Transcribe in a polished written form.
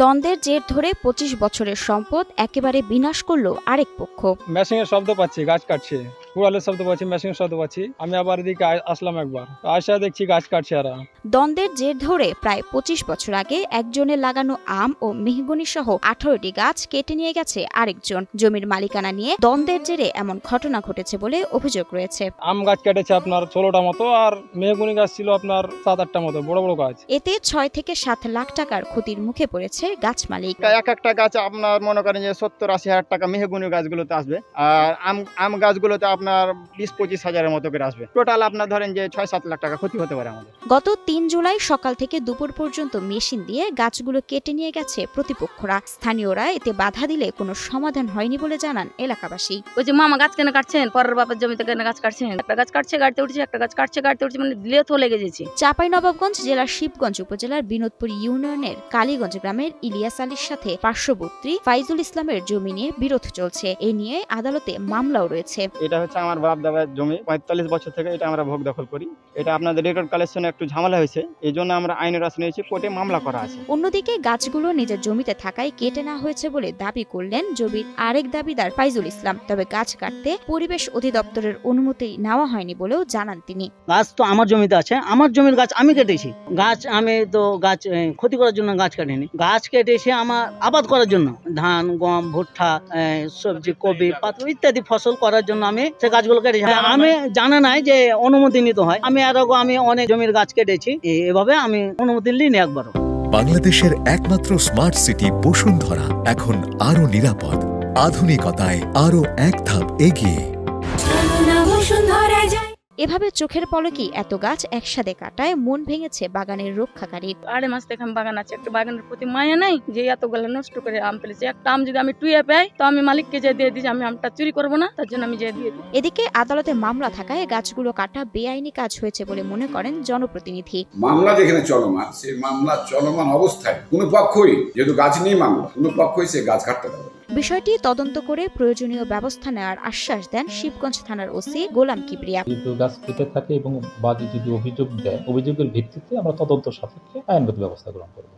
দ্বন্দ্বের জের ধরে ২৫ বছরের সম্পদ একেবারে বিনাশ করল আরেক পক্ষ। মেশিং এর শব্দ পাচ্ছি, গাছ কাটছে, কুড়ালের শব্দ পাচ্ছি, মেশিং এর শব্দ পাচ্ছি। আমি আবার এদিকে আসলাম একবার, আসা দেখছি গাছ কাটছে। আর দ্বন্দ্বের জের ধরে প্রায় ২৫ বছর আগে একজনের লাগানো আম ও মেহগনি সহ ১৮টি গাছ কেটে নিয়ে গেছে আরেকজন। জমির মালিকানা নিয়ে দ্বন্দ্বের জেরে এমন ঘটনা ঘটেছে বলে অভিযোগ রয়েছে। আম গাছ কেটেছে আপনার ১৬টা মতো, আর মেহগনি গাছ ছিল আপনার ৭-৮টা মতো, বড় বড় গাছ। এতে ৬ থেকে ৭ লাখ টাকার ক্ষতির মুখে পড়েছে গাছ মালিক। এক একটা গাছ আপনার মনে করেন যে ৭০-৮০ হাজার টাকা মেহগনি গাছগুলোতে আসবে, আর আম গাছগুলোতে আপনার ২০-২৫ হাজারের মতো করে আসবে। টোটাল আপনার ধরেন যে ৬-৭ লাখ টাকা ক্ষতি হতে পারে আমাদের। গত ৩ জুলাই সকাল থেকে দুপুর পর্যন্ত মেশিন দিয়ে গাছগুলো কেটে নিয়ে গেছে প্রতিপক্ষরা। স্থানীয়রা এতে বাধা দিলে কোনো সমাধান হয়নি বলে জানান এলাকাবাসী। ওই যে মামা গাছ কেন কাটছেন, পরের বাপের জমিতে কেন গাছ কাটছেন, একটা গাছ কাটছে গাড়িতে উঠছে, একটা গাছ কাটছে গাড়িতে উঠছে, মানে দিলে তো লেগে যাচ্ছে। চাঁপাইনবাবগঞ্জ জেলার শিবগঞ্জ উপজেলার বিনোদপুর ইউনিয়নের কালীগঞ্জ গ্রামের ইলিয়াস আলীর সাথে পার্শ্ববর্তী ফাইজুল ইসলামের জমি নিয়ে বিরোধ চলছে। এ নিয়ে আদালতে মামলাও রয়েছে। এটা হচ্ছে আমার বাপ দাদার জমি, ৪৫ বছর থেকে এটা আমরা ভোগ দখল করি। এটা আপনাদের রেকর্ড কালেকশনে একটু ঝামেলা হয়েছে, এই জন্য আমরা আইনের আশ্রয় নিয়েছি, কোর্টে মামলা করা আছে। অন্যদিকে গাছগুলো নিজের জমিতে থাকায় কেটে নেওয়া হয়েছে বলে দাবি করলেন জমির আরেক দাবিদার ফাইজুল ইসলাম। তবে গাছ কাটতে পরিবেশ অধিদপ্তরের অনুমতি নেওয়া হয়নি বলেও জানান তিনি। গাছ তো আমার জমিতে আছে, আমার জমির গাছ আমি কেটেছি। গাছ আমি তো গাছ ক্ষতি করার জন্য গাছ কাটিনি, গাছ কেটেছি আমার আবাদ করার জন্য, ধান, গম, ভুট্টা, সবজি, কবি, পাতা ইত্যাদি ফসল করার জন্য আমি সে গাছগুলো কেটেছি। আমি জানা নাই যে অনুমতি নিতে হয়। আমি আমি অনেক জমির গাছ কেটেছি, এভাবে আমি অনুমতি নিইনি একবারও। বাংলাদেশের একমাত্র স্মার্ট সিটি বসুন্ধরা এখন আরো নিরাপদ, আধুনিকতায় আরো এক ধাপ এগিয়ে। এভাবে চোখের পলকেই এত গাছ একসাথে কাটায় মন ভেঙেছে বাগানের রক্ষাকারী। ২.৫ মাস থেকে বাগান আছে, একটা বাগানের প্রতি মায়া নাই যে এতগুলো নষ্ট করে আম ফেলেছে। একটা আম যদি আমি টুয়ে পাই তো আমি মালিককে যে দিয়ে দিই, আমি আমটা চুরি করবো না, তার জন্য আমি যে দিয়ে দিই। এদিকে আদালতে মামলা থাকায় গাছগুলো কাটা বেআইনি কাজ হয়েছে বলে মনে করেন জনপ্রতিনিধি। মামলা যেখানে চলমান, সেই মামলা চলমান অবস্থায় কোনো পক্ষই, যেহেতু গাছ নিয়ে মামলা, কোনো পক্ষই সে গাছ কাটতে পারবে। বিষয়টি তদন্ত করে প্রয়োজনীয় ব্যবস্থা নেওয়ার আশ্বাস দেন শিবগঞ্জ থানার ওসি গোলাম কিবরিয়া। কিন্তু গাছ কেটে থাকে এবং বাদী যদি অভিযোগ দেয়, অভিযোগের ভিত্তিতে আমরা তদন্ত সাপেক্ষে আইনগত ব্যবস্থা গ্রহণ করব।